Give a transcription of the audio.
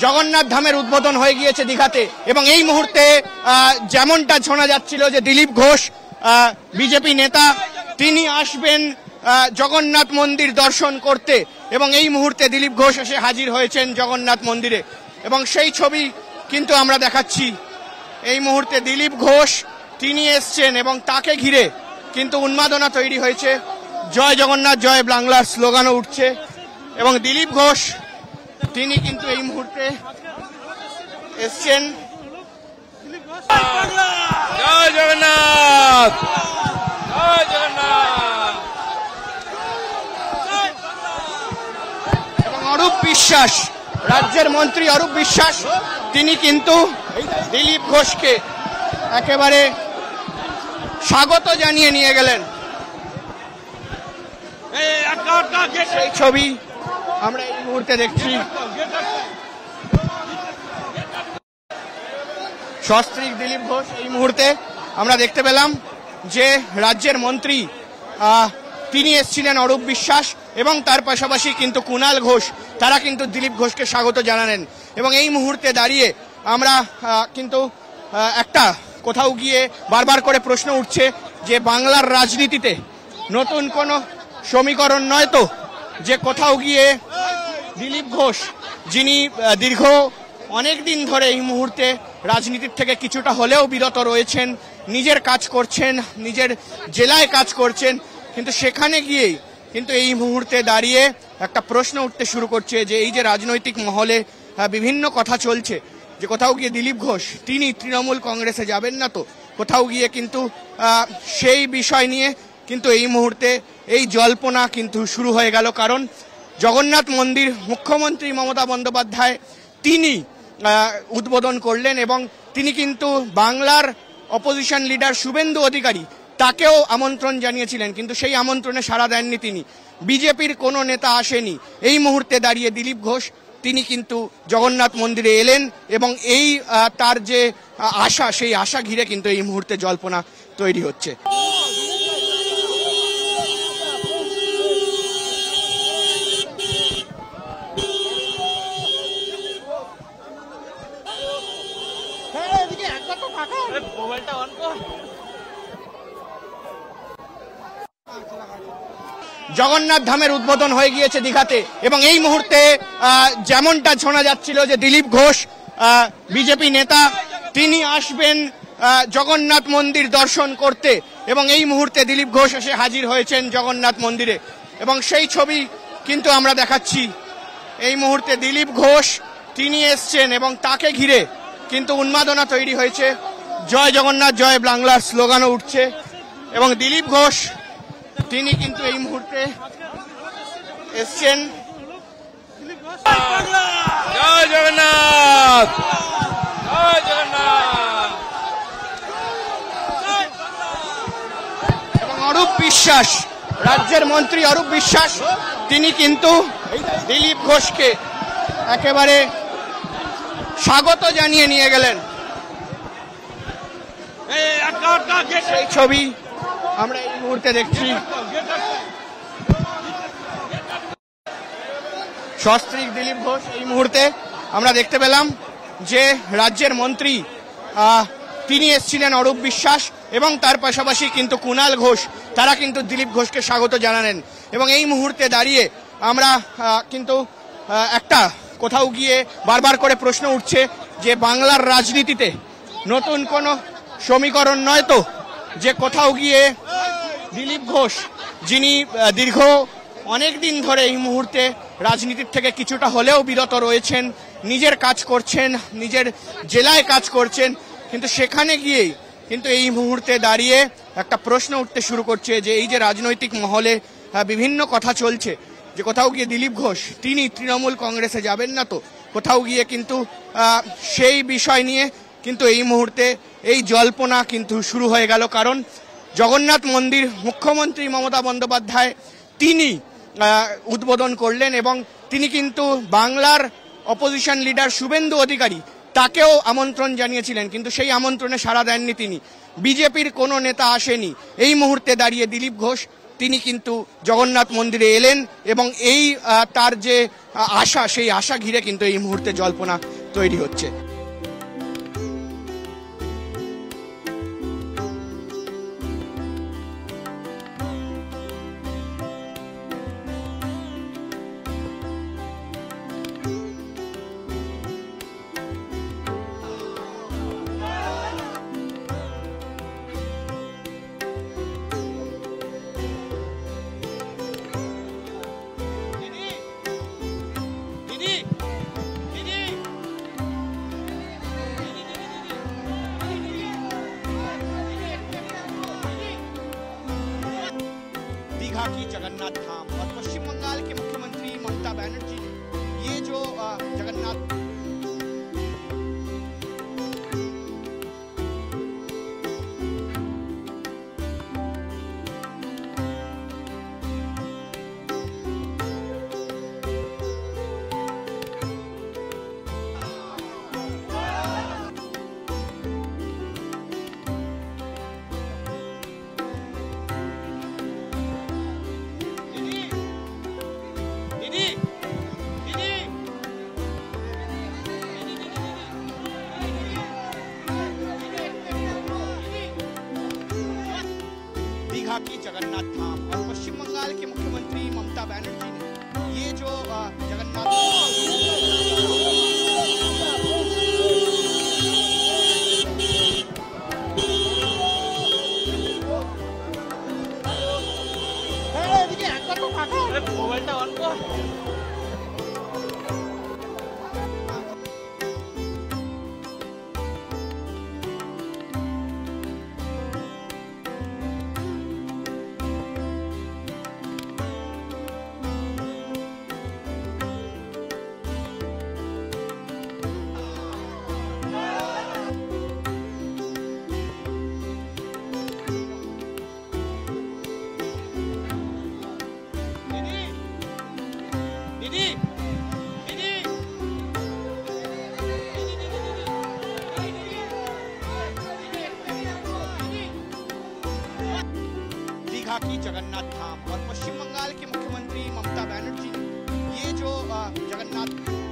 জগন্নাথ ধামের উদ্বোধন হয়ে গিয়েছে দীঘাতে এবং এই মুহূর্তে যেমনটা শোনা যাচ্ছিল যে দিলীপ ঘোষ বিজেপি নেতা তিনি আসবেন জগন্নাথ মন্দির দর্শন করতে এবং এই মুহূর্তে দিলীপ ঘোষ এসে হাজির হয়েছেন জগন্নাথ মন্দিরে এবং সেই ছবি কিন্তু আমরা দেখাচ্ছি। এই মুহূর্তে দিলীপ ঘোষ তিনি এসছেন এবং তাকে ঘিরে কিন্তু উন্মাদনা তৈরি হয়েছে। জয় জগন্নাথ জয় বাংলার স্লোগানও উঠছে এবং দিলীপ ঘোষ তিনি কিন্তু এই মুহূর্তে এসছেন। জয় জগন্নাথ জয় জগন্নাথ। এবং অরূপ বিশ্বাস, রাজ্যের মন্ত্রী অরূপ বিশ্বাস তিনি কিন্তু দিলীপ ঘোষকে একেবারে স্বাগত জানিয়ে নিয়ে গেলেন। সেই ছবি আমরা এই মুহূর্তে দেখছি। সস্ত্রীক দিলীপ ঘোষ এই মুহূর্তে আমরা দেখতে পেলাম যে রাজ্যের মন্ত্রী তিনি এসেছিলেন অরূপ বিশ্বাস এবং তার পাশাপাশি কিন্তু কুণাল ঘোষ তারা কিন্তু দিলীপ ঘোষকে স্বাগত জানালেন এবং এই মুহূর্তে দাঁড়িয়ে আমরা কিন্তু একটা কোথাও গিয়ে বারবার করে প্রশ্ন উঠছে যে বাংলার রাজনীতিতে নতুন কোনো সমীকরণ নয় তো, যে কোথাও গিয়ে দিলীপ ঘোষ যিনি দীর্ঘ অনেক দিন ধরে এই মুহূর্তে রাজনীতির থেকে কিছুটা হলেও বিরত রয়েছেন, নিজের কাজ করছেন, নিজের জেলায় কাজ করছেন, কিন্তু সেখানে গিয়েই কিন্তু এই মুহূর্তে দাঁড়িয়ে একটা প্রশ্ন উঠতে শুরু করছে যে এই যে রাজনৈতিক মহলে বিভিন্ন কথা চলছে যে কোথাও গিয়ে দিলীপ ঘোষ তিনি তৃণমূল কংগ্রেসে যাবেন না তো, কোথাও গিয়ে কিন্তু সেই বিষয় নিয়ে কিন্তু এই মুহূর্তে এই জল্পনা কিন্তু শুরু হয়ে গেল। কারণ জগন্নাথ মন্দির মুখ্যমন্ত্রী মমতা বন্দ্যোপাধ্যায় তিনি উদ্বোধন করলেন এবং তিনি কিন্তু বাংলার অপোজিশন লিডার শুভেন্দু অধিকারী তাকেও আমন্ত্রণ জানিয়েছিলেন, কিন্তু সেই আমন্ত্রণে সাড়া দেননি তিনি। বিজেপির কোনো নেতা আসেনি। এই মুহূর্তে দাঁড়িয়ে দিলীপ ঘোষ তিনি কিন্তু জগন্নাথ মন্দিরে এলেন এবং এই তার যে আশা সেই আশা ঘিরে কিন্তু এই মুহূর্তে জল্পনা তৈরি হচ্ছে। জগন্নাথ ধামের উদ্বোধন হয়ে গিয়েছে দীঘাতে এবং এই মুহূর্তে যেমনটা শোনা যাচ্ছিল যে দিলীপ ঘোষ বিজেপি নেতা তিনি আসবেন জগন্নাথ মন্দির দর্শন করতে এবং এই মুহূর্তে দিলীপ ঘোষ এসে হাজির হয়েছেন জগন্নাথ মন্দিরে এবং সেই ছবি কিন্তু আমরা দেখাচ্ছি। এই মুহূর্তে দিলীপ ঘোষ তিনি এসছেন এবং তাকে ঘিরে কিন্তু উন্মাদনা তৈরি হয়েছে। জয় জগন্নাথ জয় বাংলার স্লোগানও উঠছে এবং দিলীপ ঘোষ তিনি কিন্তু এই মুহূর্তে এসছেন। জয় জগন্নাথ জয় জগন্নাথ। এবং অরূপ বিশ্বাস, রাজ্যের মন্ত্রী অরূপ বিশ্বাস তিনি কিন্তু দিলীপ ঘোষকে একেবারে স্বাগত জানিয়ে নিয়ে গেলেন। সেই ছবি আমরা এই মুহূর্তে দেখছি। সস্ত্রীক দিলীপ ঘোষ এই মুহূর্তে আমরা দেখতে পেলাম যে রাজ্যের মন্ত্রী তিনি এসেছিলেন অরূপ বিশ্বাস এবং তার পাশাপাশি কিন্তু কুণাল ঘোষ তারা কিন্তু দিলীপ ঘোষকে স্বাগত জানালেন এবং এই মুহূর্তে দাঁড়িয়ে আমরা কিন্তু একটা কোথাও গিয়ে বারবার করে প্রশ্ন উঠছে যে বাংলার রাজনীতিতে নতুন কোনো সমীকরণ নয় তো, যে কোথাও গিয়ে দিলীপ ঘোষ যিনি দীর্ঘ অনেক দিন ধরে এই মুহূর্তে রাজনীতির থেকে কিছুটা হলেও বিরত রয়েছেন, নিজের কাজ করছেন, নিজের জেলায় কাজ করছেন, কিন্তু সেখানে গিয়েই কিন্তু এই মুহূর্তে দাঁড়িয়ে একটা প্রশ্ন উঠতে শুরু করছে যে এই যে রাজনৈতিক মহলে বিভিন্ন কথা চলছে যে কোথাও গিয়ে দিলীপ ঘোষ তিনি তৃণমূল কংগ্রেসে যাবেন না তো, কোথাও গিয়ে কিন্তু সেই বিষয় নিয়ে কিন্তু এই মুহূর্তে এই জল্পনা কিন্তু শুরু হয়ে গেল। কারণ জগন্নাথ মন্দির মুখ্যমন্ত্রী মমতা বন্দ্যোপাধ্যায় তিনি উদ্বোধন করলেন এবং তিনি কিন্তু বাংলার অপোজিশন লিডার শুভেন্দু অধিকারী তাকেও আমন্ত্রণ জানিয়েছিলেন, কিন্তু সেই আমন্ত্রণে সাড়া দেননি তিনি। বিজেপির কোনো নেতা আসেনি। এই মুহূর্তে দাঁড়িয়ে দিলীপ ঘোষ তিনি কিন্তু জগন্নাথ মন্দিরে এলেন এবং এই তার যে আশা, সেই আশা ঘিরে কিন্তু এই মুহূর্তে জল্পনা তৈরি হচ্ছে। दीघा की जगन्नाथ धाम और पश्चिम बंगाल के मुख्यमंत्री ममता बनर्जी ने ये जो जगन्नाथ दीघा की जगन्नाथ धाम और पश्चिम बंगाल के मुख्यमंत्री ममता बनर्जी ने ये जो जगन्नाथ दीघा की जगन्नाथ धाम और पश्चिम बंगाल के मुख्यमंत्री ममता बनर्जी ने ये जो जगन्नाथ